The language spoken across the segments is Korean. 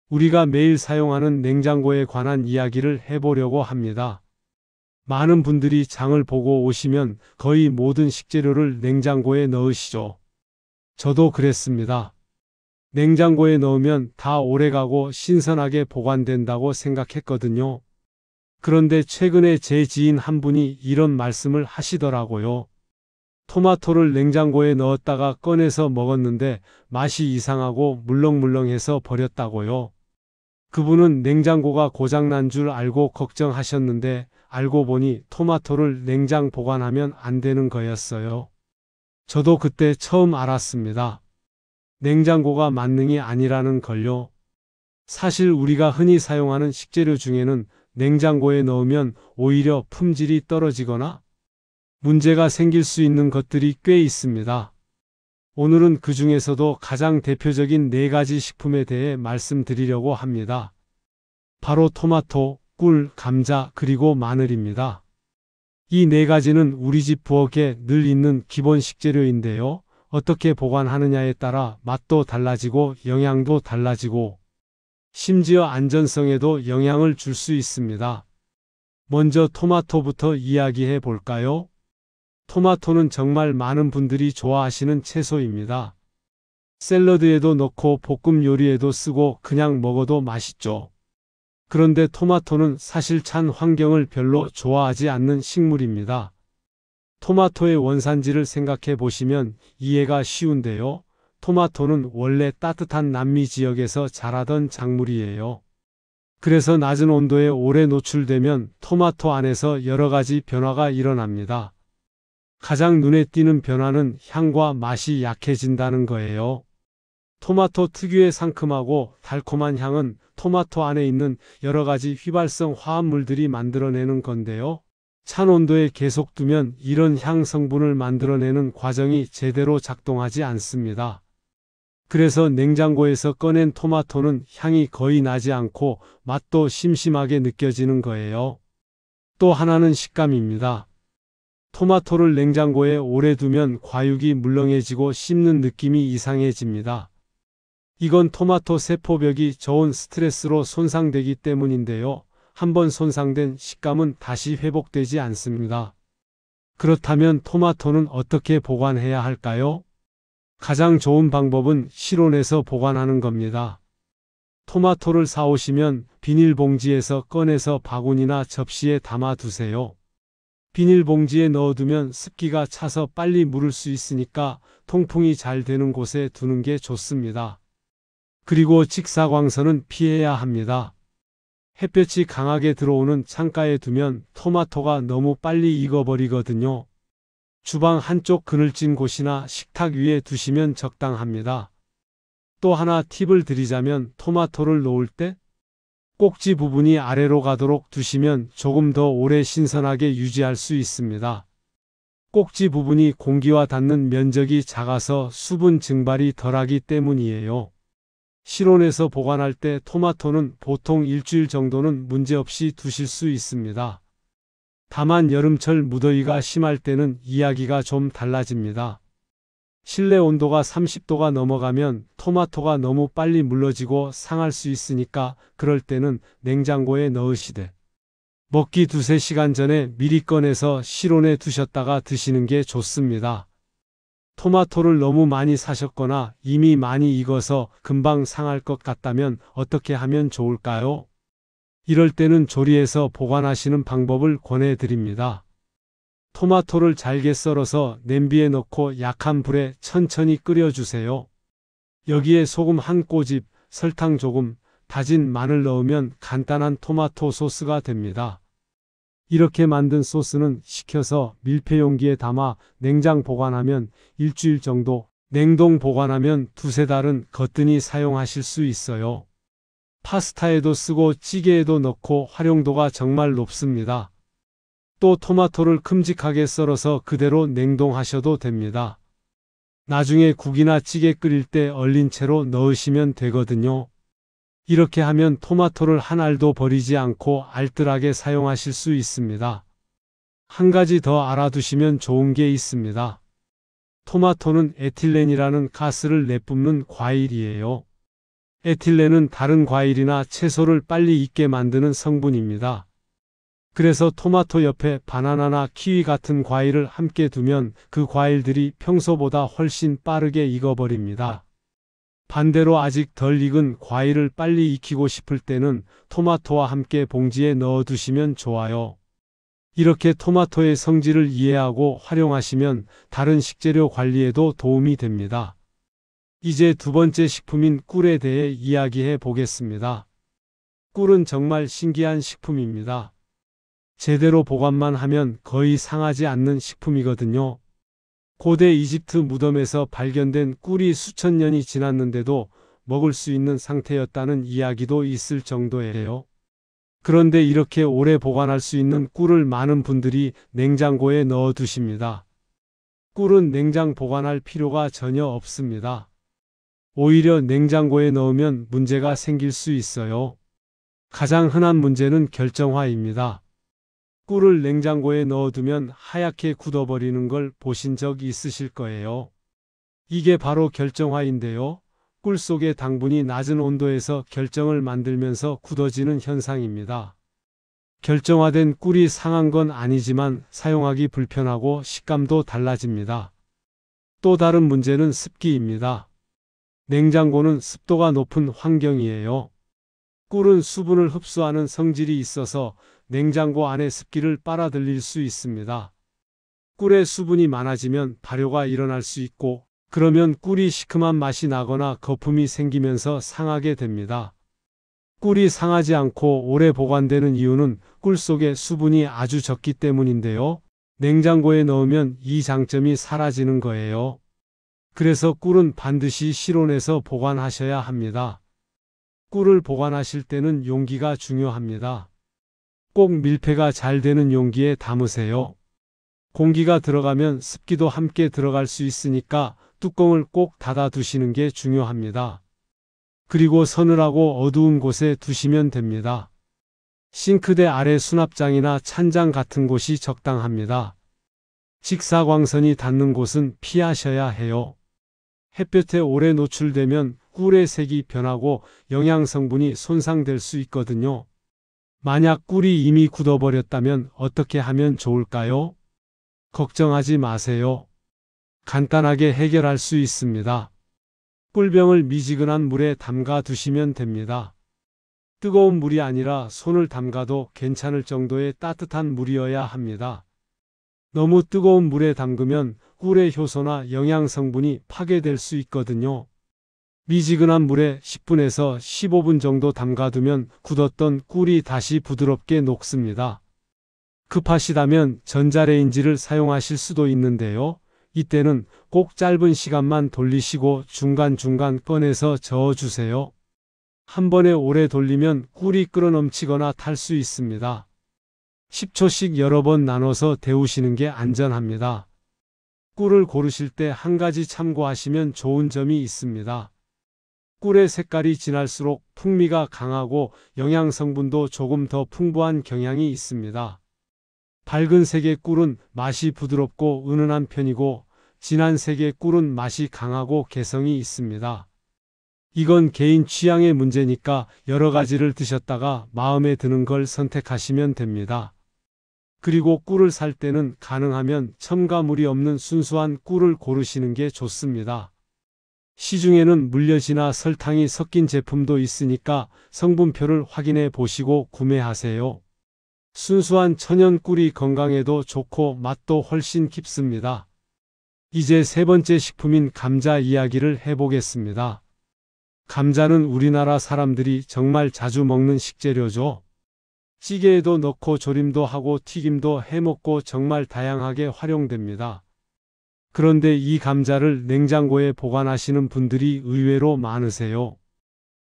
우리가 매일 사용하는 냉장고에 관한 이야기를 해보려고 합니다. 많은 분들이 장을 보고 오시면 거의 모든 식재료를 냉장고에 넣으시죠. 저도 그랬습니다. 냉장고에 넣으면 다 오래가고 신선하게 보관된다고 생각했거든요. 그런데 최근에 제 지인 한 분이 이런 말씀을 하시더라고요. 토마토를 냉장고에 넣었다가 꺼내서 먹었는데 맛이 이상하고 물렁물렁해서 버렸다고요. 그분은 냉장고가 고장난 줄 알고 걱정하셨는데 알고 보니 토마토를 냉장 보관하면 안 되는 거였어요. 저도 그때 처음 알았습니다. 냉장고가 만능이 아니라는 걸요. 사실 우리가 흔히 사용하는 식재료 중에는 냉장고에 넣으면 오히려 품질이 떨어지거나 문제가 생길 수 있는 것들이 꽤 있습니다. 오늘은 그 중에서도 가장 대표적인 4가지 식품에 대해 말씀드리려고 합니다. 바로 토마토, 꿀, 감자, 그리고 마늘입니다. 이 4가지는 우리 집 부엌에 늘 있는 기본 식재료인데요. 어떻게 보관하느냐에 따라 맛도 달라지고 영양도 달라지고 심지어 안전성에도 영향을 줄 수 있습니다. 먼저 토마토부터 이야기해 볼까요? 토마토는 정말 많은 분들이 좋아하시는 채소입니다. 샐러드에도 넣고 볶음 요리에도 쓰고 그냥 먹어도 맛있죠. 그런데 토마토는 사실 찬 환경을 별로 좋아하지 않는 식물입니다. 토마토의 원산지를 생각해 보시면 이해가 쉬운데요. 토마토는 원래 따뜻한 남미 지역에서 자라던 작물이에요. 그래서 낮은 온도에 오래 노출되면 토마토 안에서 여러 가지 변화가 일어납니다. 가장 눈에 띄는 변화는 향과 맛이 약해진다는 거예요. 토마토 특유의 상큼하고 달콤한 향은 토마토 안에 있는 여러 가지 휘발성 화합물들이 만들어내는 건데요. 찬 온도에 계속 두면 이런 향 성분을 만들어내는 과정이 제대로 작동하지 않습니다. 그래서 냉장고에서 꺼낸 토마토는 향이 거의 나지 않고 맛도 심심하게 느껴지는 거예요. 또 하나는 식감입니다. 토마토를 냉장고에 오래 두면 과육이 물렁해지고 씹는 느낌이 이상해집니다. 이건 토마토 세포벽이 저온 스트레스로 손상되기 때문인데요. 한번 손상된 식감은 다시 회복되지 않습니다. 그렇다면 토마토는 어떻게 보관해야 할까요? 가장 좋은 방법은 실온에서 보관하는 겁니다. 토마토를 사오시면 비닐봉지에서 꺼내서 바구니나 접시에 담아 두세요. 비닐봉지에 넣어두면 습기가 차서 빨리 무를 수 있으니까 통풍이 잘 되는 곳에 두는 게 좋습니다. 그리고 직사광선은 피해야 합니다. 햇볕이 강하게 들어오는 창가에 두면 토마토가 너무 빨리 익어버리거든요. 주방 한쪽 그늘진 곳이나 식탁 위에 두시면 적당합니다. 또 하나 팁을 드리자면 토마토를 놓을 때 꼭지 부분이 아래로 가도록 두시면 조금 더 오래 신선하게 유지할 수 있습니다. 꼭지 부분이 공기와 닿는 면적이 작아서 수분 증발이 덜하기 때문이에요. 실온에서 보관할 때 토마토는 보통 일주일 정도는 문제없이 두실 수 있습니다. 다만 여름철 무더위가 심할 때는 이야기가 좀 달라집니다. 실내 온도가 30도가 넘어가면 토마토가 너무 빨리 물러지고 상할 수 있으니까 그럴 때는 냉장고에 넣으시되 먹기 2-3시간 전에 미리 꺼내서 실온에 두셨다가 드시는 게 좋습니다. 토마토를 너무 많이 사셨거나 이미 많이 익어서 금방 상할 것 같다면 어떻게 하면 좋을까요? 이럴 때는 조리해서 보관하시는 방법을 권해드립니다. 토마토를 잘게 썰어서 냄비에 넣고 약한 불에 천천히 끓여주세요. 여기에 소금 한 꼬집, 설탕 조금, 다진 마늘 넣으면 간단한 토마토 소스가 됩니다. 이렇게 만든 소스는 식혀서 밀폐용기에 담아 냉장 보관하면 일주일 정도, 냉동 보관하면 2-3달은 거뜬히 사용하실 수 있어요. 파스타에도 쓰고 찌개에도 넣고 활용도가 정말 높습니다. 또 토마토를 큼직하게 썰어서 그대로 냉동하셔도 됩니다. 나중에 국이나 찌개 끓일 때 얼린 채로 넣으시면 되거든요. 이렇게 하면 토마토를 한 알도 버리지 않고 알뜰하게 사용하실 수 있습니다. 한 가지 더 알아두시면 좋은 게 있습니다. 토마토는 에틸렌이라는 가스를 내뿜는 과일이에요. 에틸렌은 다른 과일이나 채소를 빨리 익게 만드는 성분입니다. 그래서 토마토 옆에 바나나나 키위 같은 과일을 함께 두면 그 과일들이 평소보다 훨씬 빠르게 익어버립니다. 반대로 아직 덜 익은 과일을 빨리 익히고 싶을 때는 토마토와 함께 봉지에 넣어 두시면 좋아요. 이렇게 토마토의 성질을 이해하고 활용하시면 다른 식재료 관리에도 도움이 됩니다. 이제 두 번째 식품인 꿀에 대해 이야기해 보겠습니다. 꿀은 정말 신기한 식품입니다. 제대로 보관만 하면 거의 상하지 않는 식품이거든요. 고대 이집트 무덤에서 발견된 꿀이 수천 년이 지났는데도 먹을 수 있는 상태였다는 이야기도 있을 정도예요. 그런데 이렇게 오래 보관할 수 있는 꿀을 많은 분들이 냉장고에 넣어 두십니다. 꿀은 냉장 보관할 필요가 전혀 없습니다. 오히려 냉장고에 넣으면 문제가 생길 수 있어요. 가장 흔한 문제는 결정화입니다. 꿀을 냉장고에 넣어두면 하얗게 굳어버리는 걸 보신 적 있으실 거예요. 이게 바로 결정화인데요. 꿀 속의 당분이 낮은 온도에서 결정을 만들면서 굳어지는 현상입니다. 결정화된 꿀이 상한 건 아니지만 사용하기 불편하고 식감도 달라집니다. 또 다른 문제는 습기입니다. 냉장고는 습도가 높은 환경이에요. 꿀은 수분을 흡수하는 성질이 있어서 냉장고 안의 습기를 빨아들일 수 있습니다. 꿀에 수분이 많아지면 발효가 일어날 수 있고 그러면 꿀이 시큼한 맛이 나거나 거품이 생기면서 상하게 됩니다. 꿀이 상하지 않고 오래 보관되는 이유는 꿀 속에 수분이 아주 적기 때문인데요. 냉장고에 넣으면 이 장점이 사라지는 거예요. 그래서 꿀은 반드시 실온에서 보관하셔야 합니다. 꿀을 보관하실 때는 용기가 중요합니다. 꼭 밀폐가 잘 되는 용기에 담으세요. 공기가 들어가면 습기도 함께 들어갈 수 있으니까 뚜껑을 꼭 닫아 두시는 게 중요합니다. 그리고 서늘하고 어두운 곳에 두시면 됩니다. 싱크대 아래 수납장이나 찬장 같은 곳이 적당합니다. 직사광선이 닿는 곳은 피하셔야 해요. 햇볕에 오래 노출되면 꿀의 색이 변하고 영양 성분이 손상될 수 있거든요. 만약 꿀이 이미 굳어버렸다면 어떻게 하면 좋을까요? 걱정하지 마세요. 간단하게 해결할 수 있습니다. 꿀병을 미지근한 물에 담가 두시면 됩니다. 뜨거운 물이 아니라 손을 담가도 괜찮을 정도의 따뜻한 물이어야 합니다. 너무 뜨거운 물에 담그면 꿀의 효소나 영양 성분이 파괴될 수 있거든요. 미지근한 물에 10분에서 15분 정도 담가두면 굳었던 꿀이 다시 부드럽게 녹습니다. 급하시다면 전자레인지를 사용하실 수도 있는데요. 이때는 꼭 짧은 시간만 돌리시고 중간중간 꺼내서 저어주세요. 한 번에 오래 돌리면 꿀이 끓어넘치거나 탈 수 있습니다. 10초씩 여러 번 나눠서 데우시는 게 안전합니다. 꿀을 고르실 때 한 가지 참고하시면 좋은 점이 있습니다. 꿀의 색깔이 진할수록 풍미가 강하고 영양 성분도 조금 더 풍부한 경향이 있습니다. 밝은 색의 꿀은 맛이 부드럽고 은은한 편이고 진한 색의 꿀은 맛이 강하고 개성이 있습니다. 이건 개인 취향의 문제니까 여러 가지를 드셨다가 마음에 드는 걸 선택하시면 됩니다. 그리고 꿀을 살 때는 가능하면 첨가물이 없는 순수한 꿀을 고르시는 게 좋습니다. 시중에는 물엿이나 설탕이 섞인 제품도 있으니까 성분표를 확인해 보시고 구매하세요. 순수한 천연 꿀이 건강에도 좋고 맛도 훨씬 깊습니다. 이제 세 번째 식품인 감자 이야기를 해보겠습니다. 감자는 우리나라 사람들이 정말 자주 먹는 식재료죠. 찌개에도 넣고 조림도 하고 튀김도 해먹고 정말 다양하게 활용됩니다. 그런데 이 감자를 냉장고에 보관하시는 분들이 의외로 많으세요.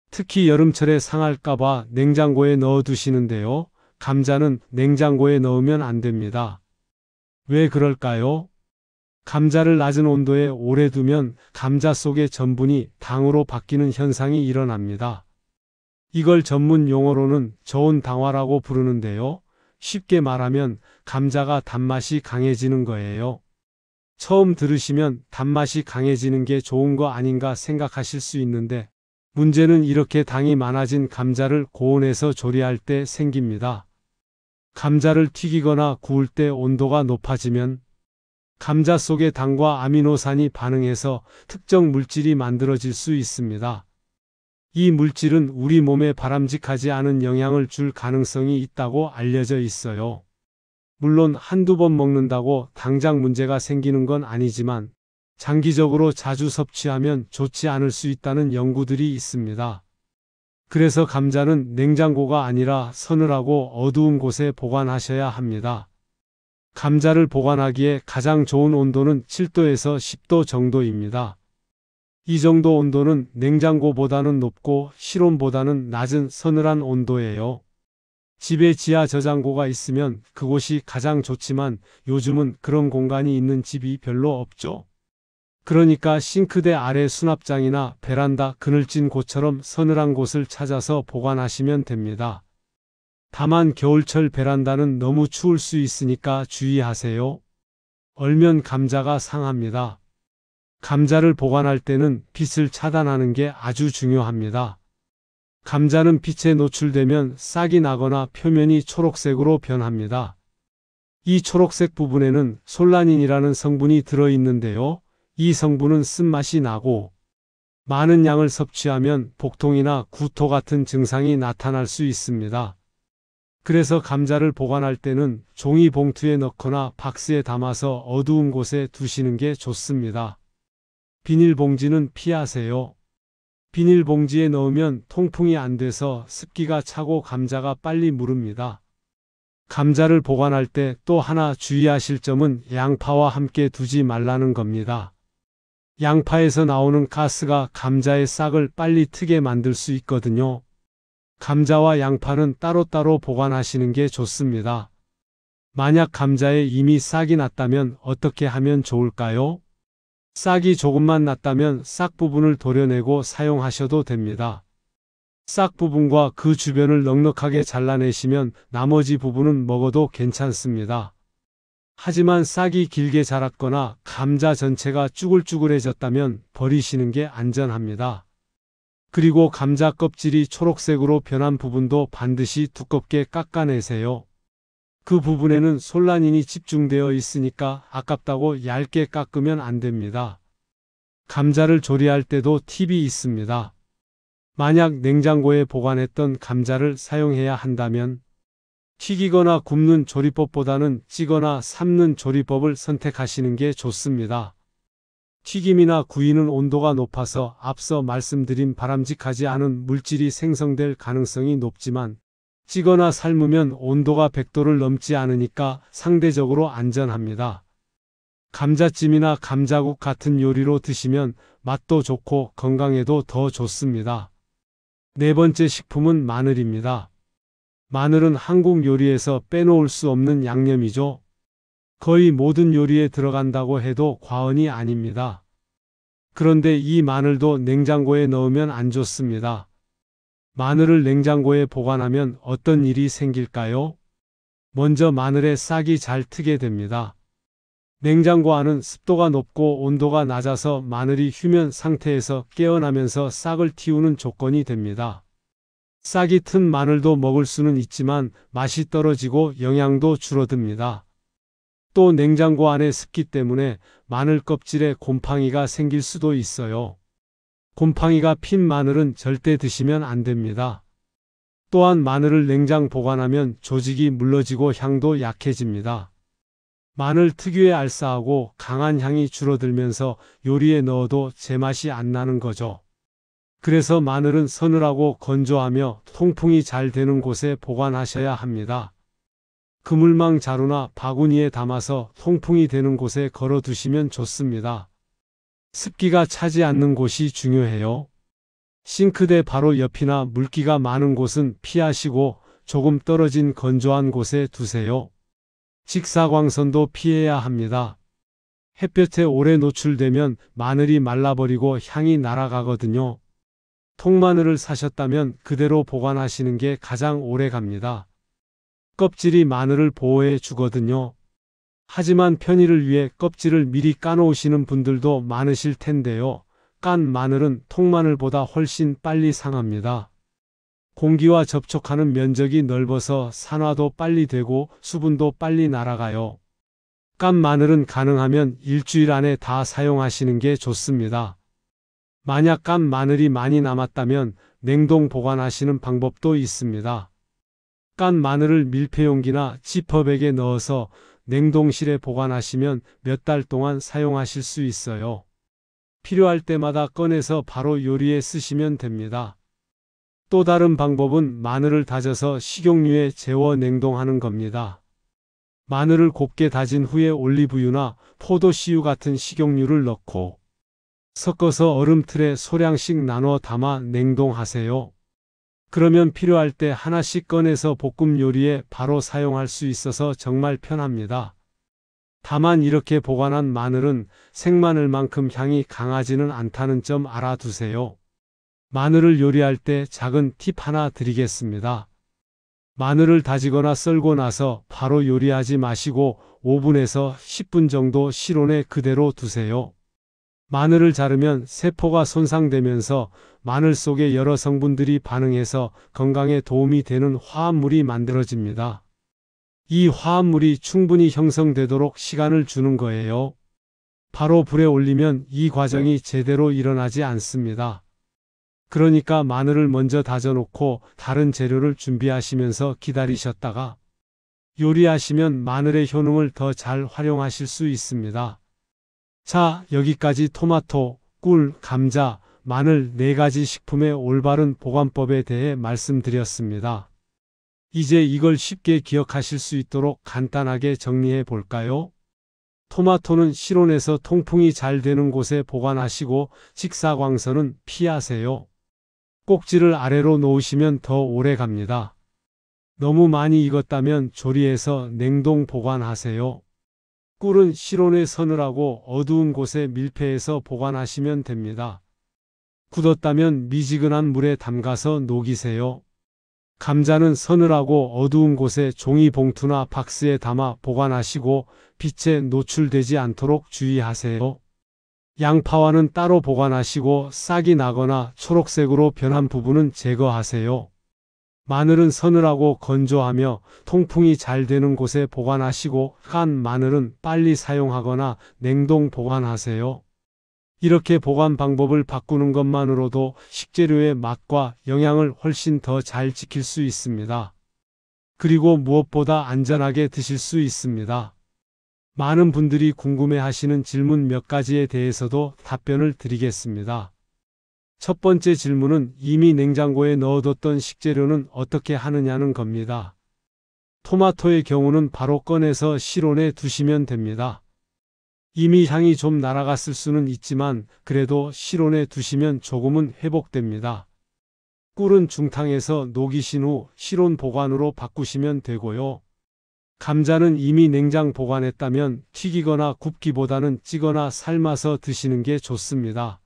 특히 여름철에 상할까봐 냉장고에 넣어두시는데요. 감자는 냉장고에 넣으면 안 됩니다. 왜 그럴까요? 감자를 낮은 온도에 오래 두면 감자 속의 전분이 당으로 바뀌는 현상이 일어납니다. 이걸 전문 용어로는 저온 당화라고 부르는데요. 쉽게 말하면 감자가 단맛이 강해지는 거예요. 처음 들으시면 단맛이 강해지는 게 좋은 거 아닌가 생각하실 수 있는데 문제는 이렇게 당이 많아진 감자를 고온에서 조리할 때 생깁니다. 감자를 튀기거나 구울 때 온도가 높아지면 감자 속의 당과 아미노산이 반응해서 특정 물질이 만들어질 수 있습니다. 이 물질은 우리 몸에 바람직하지 않은 영향을 줄 가능성이 있다고 알려져 있어요. 물론 한두 번 먹는다고 당장 문제가 생기는 건 아니지만 장기적으로 자주 섭취하면 좋지 않을 수 있다는 연구들이 있습니다. 그래서 감자는 냉장고가 아니라 서늘하고 어두운 곳에 보관하셔야 합니다. 감자를 보관하기에 가장 좋은 온도는 7도에서 10도 정도입니다. 이 정도 온도는 냉장고보다는 높고 실온보다는 낮은 서늘한 온도예요. 집에 지하 저장고가 있으면 그곳이 가장 좋지만 요즘은 그런 공간이 있는 집이 별로 없죠. 그러니까 싱크대 아래 수납장이나 베란다 그늘진 곳처럼 서늘한 곳을 찾아서 보관하시면 됩니다. 다만 겨울철 베란다는 너무 추울 수 있으니까 주의하세요. 얼면 감자가 상합니다. 감자를 보관할 때는 빛을 차단하는 게 아주 중요합니다. 감자는 빛에 노출되면 싹이 나거나 표면이 초록색으로 변합니다. 이 초록색 부분에는 솔라닌이라는 성분이 들어있는데요. 이 성분은 쓴맛이 나고 많은 양을 섭취하면 복통이나 구토 같은 증상이 나타날 수 있습니다. 그래서 감자를 보관할 때는 종이 봉투에 넣거나 박스에 담아서 어두운 곳에 두시는 게 좋습니다. 비닐봉지는 피하세요. 비닐봉지에 넣으면 통풍이 안 돼서 습기가 차고 감자가 빨리 무릅니다. 감자를 보관할 때 또 하나 주의하실 점은 양파와 함께 두지 말라는 겁니다. 양파에서 나오는 가스가 감자의 싹을 빨리 트게 만들 수 있거든요. 감자와 양파는 따로따로 보관하시는 게 좋습니다. 만약 감자에 이미 싹이 났다면 어떻게 하면 좋을까요? 싹이 조금만 났다면 싹 부분을 도려내고 사용하셔도 됩니다. 싹 부분과 그 주변을 넉넉하게 잘라내시면 나머지 부분은 먹어도 괜찮습니다. 하지만 싹이 길게 자랐거나 감자 전체가 쭈글쭈글해졌다면 버리시는 게 안전합니다. 그리고 감자 껍질이 초록색으로 변한 부분도 반드시 두껍게 깎아내세요. 그 부분에는 솔라닌이 집중되어 있으니까 아깝다고 얇게 깎으면 안 됩니다. 감자를 조리할 때도 팁이 있습니다. 만약 냉장고에 보관했던 감자를 사용해야 한다면 튀기거나 굽는 조리법보다는 찌거나 삶는 조리법을 선택하시는 게 좋습니다. 튀김이나 구이는 온도가 높아서 앞서 말씀드린 바람직하지 않은 물질이 생성될 가능성이 높지만 찌거나 삶으면 온도가 100도를 넘지 않으니까 상대적으로 안전합니다. 감자찜이나 감자국 같은 요리로 드시면 맛도 좋고 건강에도 더 좋습니다. 네 번째 식품은 마늘입니다. 마늘은 한국 요리에서 빼놓을 수 없는 양념이죠. 거의 모든 요리에 들어간다고 해도 과언이 아닙니다. 그런데 이 마늘도 냉장고에 넣으면 안 좋습니다. 마늘을 냉장고에 보관하면 어떤 일이 생길까요? 먼저 마늘에 싹이 잘 트게 됩니다. 냉장고 안은 습도가 높고 온도가 낮아서 마늘이 휴면 상태에서 깨어나면서 싹을 틔우는 조건이 됩니다. 싹이 튼 마늘도 먹을 수는 있지만 맛이 떨어지고 영양도 줄어듭니다. 또 냉장고 안에 습기 때문에 마늘 껍질에 곰팡이가 생길 수도 있어요. 곰팡이가 핀 마늘은 절대 드시면 안 됩니다. 또한 마늘을 냉장 보관하면 조직이 물러지고 향도 약해집니다. 마늘 특유의 알싸하고 강한 향이 줄어들면서 요리에 넣어도 제맛이 안 나는 거죠. 그래서 마늘은 서늘하고 건조하며 통풍이 잘 되는 곳에 보관하셔야 합니다. 그물망 자루나 바구니에 담아서 통풍이 되는 곳에 걸어 두시면 좋습니다. 습기가 차지 않는 곳이 중요해요. 싱크대 바로 옆이나 물기가 많은 곳은 피하시고 조금 떨어진 건조한 곳에 두세요. 직사광선도 피해야 합니다. 햇볕에 오래 노출되면 마늘이 말라버리고 향이 날아가거든요. 통마늘을 사셨다면 그대로 보관하시는 게 가장 오래 갑니다. 껍질이 마늘을 보호해 주거든요. 하지만 편의를 위해 껍질을 미리 까놓으시는 분들도 많으실 텐데요. 깐 마늘은 통마늘보다 훨씬 빨리 상합니다. 공기와 접촉하는 면적이 넓어서 산화도 빨리 되고 수분도 빨리 날아가요. 깐 마늘은 가능하면 일주일 안에 다 사용하시는 게 좋습니다. 만약 깐 마늘이 많이 남았다면 냉동 보관하시는 방법도 있습니다. 깐 마늘을 밀폐용기나 지퍼백에 넣어서 냉동실에 보관하시면 몇 달 동안 사용하실 수 있어요. 필요할 때마다 꺼내서 바로 요리에 쓰시면 됩니다. 또 다른 방법은 마늘을 다져서 식용유에 재워 냉동하는 겁니다. 마늘을 곱게 다진 후에 올리브유나 포도씨유 같은 식용유를 넣고 섞어서 얼음틀에 소량씩 나눠 담아 냉동하세요. 그러면 필요할 때 하나씩 꺼내서 볶음 요리에 바로 사용할 수 있어서 정말 편합니다. 다만 이렇게 보관한 마늘은 생마늘만큼 향이 강하지는 않다는 점 알아두세요. 마늘을 요리할 때 작은 팁 하나 드리겠습니다. 마늘을 다지거나 썰고 나서 바로 요리하지 마시고 5분에서 10분 정도 실온에 그대로 두세요. 마늘을 자르면 세포가 손상되면서 마늘 속에 여러 성분들이 반응해서 건강에 도움이 되는 화합물이 만들어집니다. 이 화합물이 충분히 형성되도록 시간을 주는 거예요. 바로 불에 올리면 이 과정이 제대로 일어나지 않습니다. 그러니까 마늘을 먼저 다져놓고 다른 재료를 준비하시면서 기다리셨다가 요리하시면 마늘의 효능을 더 잘 활용하실 수 있습니다. 자, 여기까지 토마토, 꿀, 감자, 마늘 4가지 식품의 올바른 보관법에 대해 말씀드렸습니다. 이제 이걸 쉽게 기억하실 수 있도록 간단하게 정리해 볼까요? 토마토는 실온에서 통풍이 잘 되는 곳에 보관하시고 직사광선은 피하세요. 꼭지를 아래로 놓으시면 더 오래 갑니다. 너무 많이 익었다면 조리해서 냉동 보관하세요. 꿀은 실온에 서늘하고 어두운 곳에 밀폐해서 보관하시면 됩니다. 굳었다면 미지근한 물에 담가서 녹이세요. 감자는 서늘하고 어두운 곳에 종이봉투나 박스에 담아 보관하시고 빛에 노출되지 않도록 주의하세요. 양파와는 따로 보관하시고 싹이 나거나 초록색으로 변한 부분은 제거하세요. 마늘은 서늘하고 건조하며 통풍이 잘 되는 곳에 보관하시고 깐 마늘은 빨리 사용하거나 냉동 보관하세요. 이렇게 보관 방법을 바꾸는 것만으로도 식재료의 맛과 영양을 훨씬 더 잘 지킬 수 있습니다. 그리고 무엇보다 안전하게 드실 수 있습니다. 많은 분들이 궁금해하시는 질문 몇 가지에 대해서도 답변을 드리겠습니다. 첫 번째 질문은 이미 냉장고에 넣어뒀던 식재료는 어떻게 하느냐는 겁니다. 토마토의 경우는 바로 꺼내서 실온에 두시면 됩니다. 이미 향이 좀 날아갔을 수는 있지만 그래도 실온에 두시면 조금은 회복됩니다. 꿀은 중탕에서 녹이신 후 실온 보관으로 바꾸시면 되고요. 감자는 이미 냉장 보관했다면 튀기거나 굽기보다는 찌거나 삶아서 드시는 게 좋습니다.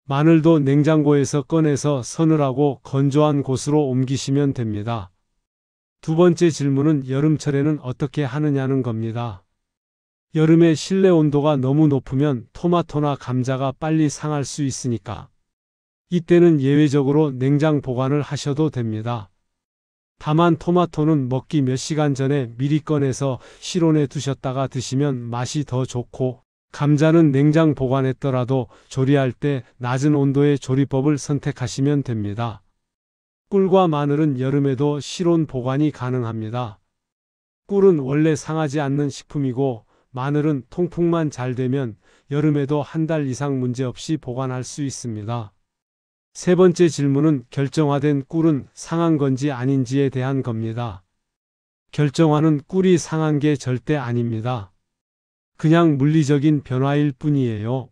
마늘도 냉장고에서 꺼내서 서늘하고 건조한 곳으로 옮기시면 됩니다. 두 번째 질문은 여름철에는 어떻게 하느냐는 겁니다. 여름에 실내 온도가 너무 높으면 토마토나 감자가 빨리 상할 수 있으니까 이때는 예외적으로 냉장 보관을 하셔도 됩니다. 다만 토마토는 먹기 몇 시간 전에 미리 꺼내서 실온에 두셨다가 드시면 맛이 더 좋고 감자는 냉장 보관했더라도 조리할 때 낮은 온도의 조리법을 선택하시면 됩니다. 꿀과 마늘은 여름에도 실온 보관이 가능합니다. 꿀은 원래 상하지 않는 식품이고 마늘은 통풍만 잘 되면 여름에도 한 달 이상 문제없이 보관할 수 있습니다. 세 번째 질문은 결정화된 꿀은 상한 건지 아닌지에 대한 겁니다. 결정화는 꿀이 상한 게 절대 아닙니다. 그냥 물리적인 변화일 뿐이에요.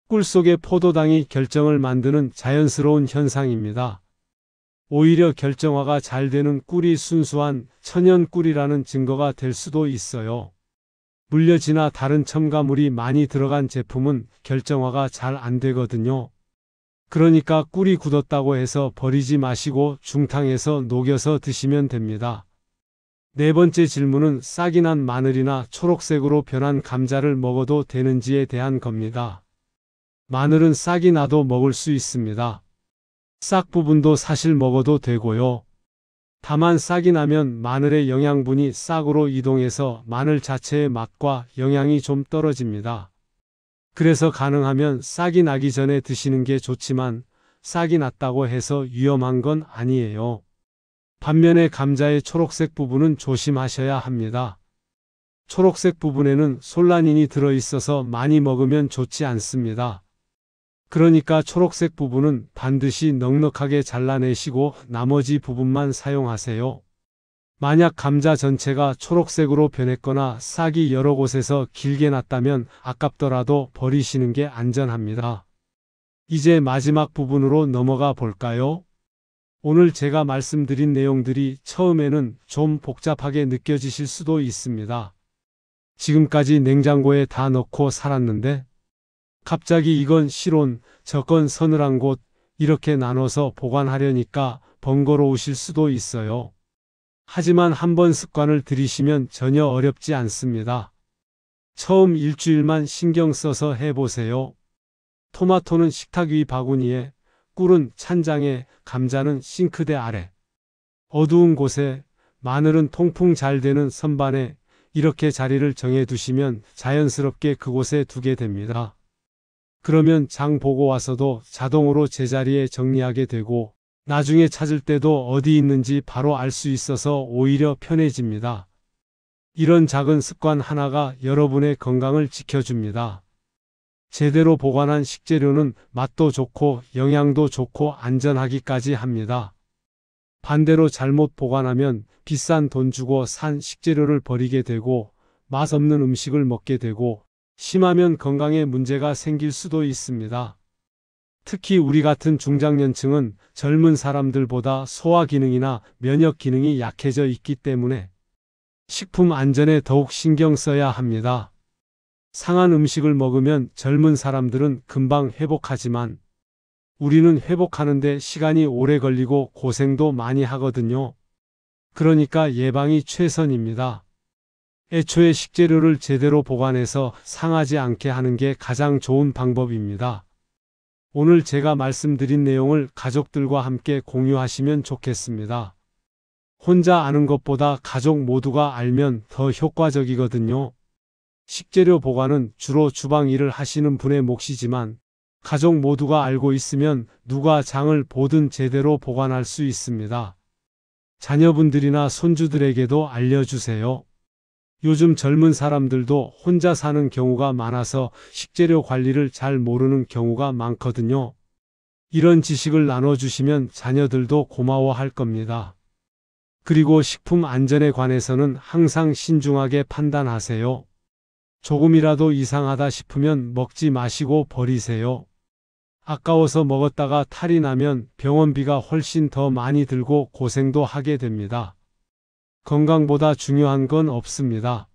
꿀 속의 포도당이 결정을 만드는 자연스러운 현상입니다. 오히려 결정화가 잘 되는 꿀이 순수한 천연 꿀이라는 증거가 될 수도 있어요. 물엿이나 다른 첨가물이 많이 들어간 제품은 결정화가 잘 안 되거든요. 그러니까 꿀이 굳었다고 해서 버리지 마시고 중탕에서 녹여서 드시면 됩니다. 네 번째 질문은 싹이 난 마늘이나 초록색으로 변한 감자를 먹어도 되는지에 대한 겁니다. 마늘은 싹이 나도 먹을 수 있습니다. 싹 부분도 사실 먹어도 되고요. 다만 싹이 나면 마늘의 영양분이 싹으로 이동해서 마늘 자체의 맛과 영양이 좀 떨어집니다. 그래서 가능하면 싹이 나기 전에 드시는 게 좋지만 싹이 났다고 해서 위험한 건 아니에요. 반면에 감자의 초록색 부분은 조심하셔야 합니다. 초록색 부분에는 솔라닌이 들어있어서 많이 먹으면 좋지 않습니다. 그러니까 초록색 부분은 반드시 넉넉하게 잘라내시고 나머지 부분만 사용하세요. 만약 감자 전체가 초록색으로 변했거나 싹이 여러 곳에서 길게 났다면 아깝더라도 버리시는 게 안전합니다. 이제 마지막 부분으로 넘어가 볼까요? 오늘 제가 말씀드린 내용들이 처음에는 좀 복잡하게 느껴지실 수도 있습니다. 지금까지 냉장고에 다 넣고 살았는데 갑자기 이건 실온, 저건 서늘한 곳 이렇게 나눠서 보관하려니까 번거로우실 수도 있어요. 하지만 한번 습관을 들이시면 전혀 어렵지 않습니다. 처음 일주일만 신경 써서 해보세요. 토마토는 식탁 위 바구니에, 꿀은 찬장에, 감자는 싱크대 아래, 어두운 곳에, 마늘은 통풍 잘 되는 선반에 이렇게 자리를 정해 두시면 자연스럽게 그곳에 두게 됩니다. 그러면 장 보고 와서도 자동으로 제자리에 정리하게 되고 나중에 찾을 때도 어디 있는지 바로 알 수 있어서 오히려 편해집니다. 이런 작은 습관 하나가 여러분의 건강을 지켜줍니다. 제대로 보관한 식재료는 맛도 좋고 영양도 좋고 안전하기까지 합니다. 반대로 잘못 보관하면 비싼 돈 주고 산 식재료를 버리게 되고 맛없는 음식을 먹게 되고 심하면 건강에 문제가 생길 수도 있습니다. 특히 우리 같은 중장년층은 젊은 사람들보다 소화 기능이나 면역 기능이 약해져 있기 때문에 식품 안전에 더욱 신경 써야 합니다. 상한 음식을 먹으면 젊은 사람들은 금방 회복하지만 우리는 회복하는데 시간이 오래 걸리고 고생도 많이 하거든요. 그러니까 예방이 최선입니다. 애초에 식재료를 제대로 보관해서 상하지 않게 하는 게 가장 좋은 방법입니다. 오늘 제가 말씀드린 내용을 가족들과 함께 공유하시면 좋겠습니다. 혼자 아는 것보다 가족 모두가 알면 더 효과적이거든요. 식재료 보관은 주로 주방 일을 하시는 분의 몫이지만 가족 모두가 알고 있으면 누가 장을 보든 제대로 보관할 수 있습니다. 자녀분들이나 손주들에게도 알려주세요. 요즘 젊은 사람들도 혼자 사는 경우가 많아서 식재료 관리를 잘 모르는 경우가 많거든요. 이런 지식을 나눠주시면 자녀들도 고마워할 겁니다. 그리고 식품 안전에 관해서는 항상 신중하게 판단하세요. 조금이라도 이상하다 싶으면 먹지 마시고 버리세요. 아까워서 먹었다가 탈이 나면 병원비가 훨씬 더 많이 들고 고생도 하게 됩니다. 건강보다 중요한 건 없습니다.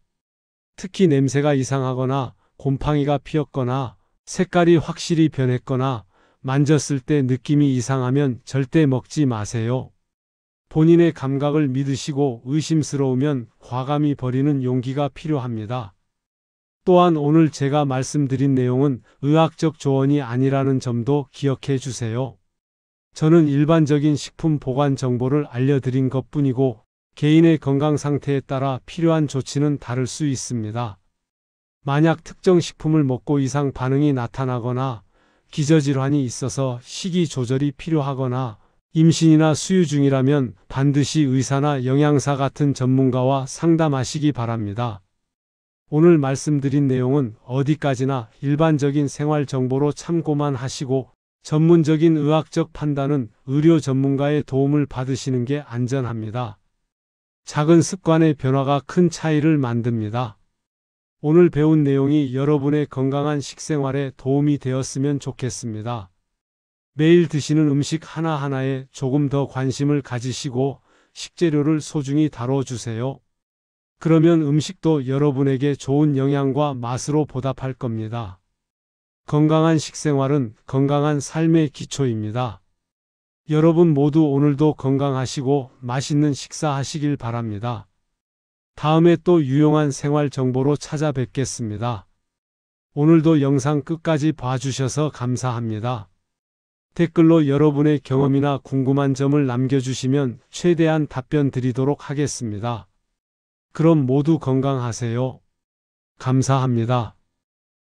특히 냄새가 이상하거나 곰팡이가 피었거나 색깔이 확실히 변했거나 만졌을 때 느낌이 이상하면 절대 먹지 마세요. 본인의 감각을 믿으시고 의심스러우면 과감히 버리는 용기가 필요합니다. 또한 오늘 제가 말씀드린 내용은 의학적 조언이 아니라는 점도 기억해 주세요. 저는 일반적인 식품 보관 정보를 알려드린 것뿐이고 개인의 건강 상태에 따라 필요한 조치는 다를 수 있습니다. 만약 특정 식품을 먹고 이상 반응이 나타나거나 기저질환이 있어서 식이 조절이 필요하거나 임신이나 수유 중이라면 반드시 의사나 영양사 같은 전문가와 상담하시기 바랍니다. 오늘 말씀드린 내용은 어디까지나 일반적인 생활 정보로 참고만 하시고 전문적인 의학적 판단은 의료 전문가의 도움을 받으시는 게 안전합니다. 작은 습관의 변화가 큰 차이를 만듭니다. 오늘 배운 내용이 여러분의 건강한 식생활에 도움이 되었으면 좋겠습니다. 매일 드시는 음식 하나하나에 조금 더 관심을 가지시고 식재료를 소중히 다뤄주세요. 그러면 음식도 여러분에게 좋은 영양과 맛으로 보답할 겁니다. 건강한 식생활은 건강한 삶의 기초입니다. 여러분 모두 오늘도 건강하시고 맛있는 식사하시길 바랍니다. 다음에 또 유용한 생활 정보로 찾아뵙겠습니다. 오늘도 영상 끝까지 봐주셔서 감사합니다. 댓글로 여러분의 경험이나 궁금한 점을 남겨주시면 최대한 답변 드리도록 하겠습니다. 그럼 모두 건강하세요. 감사합니다.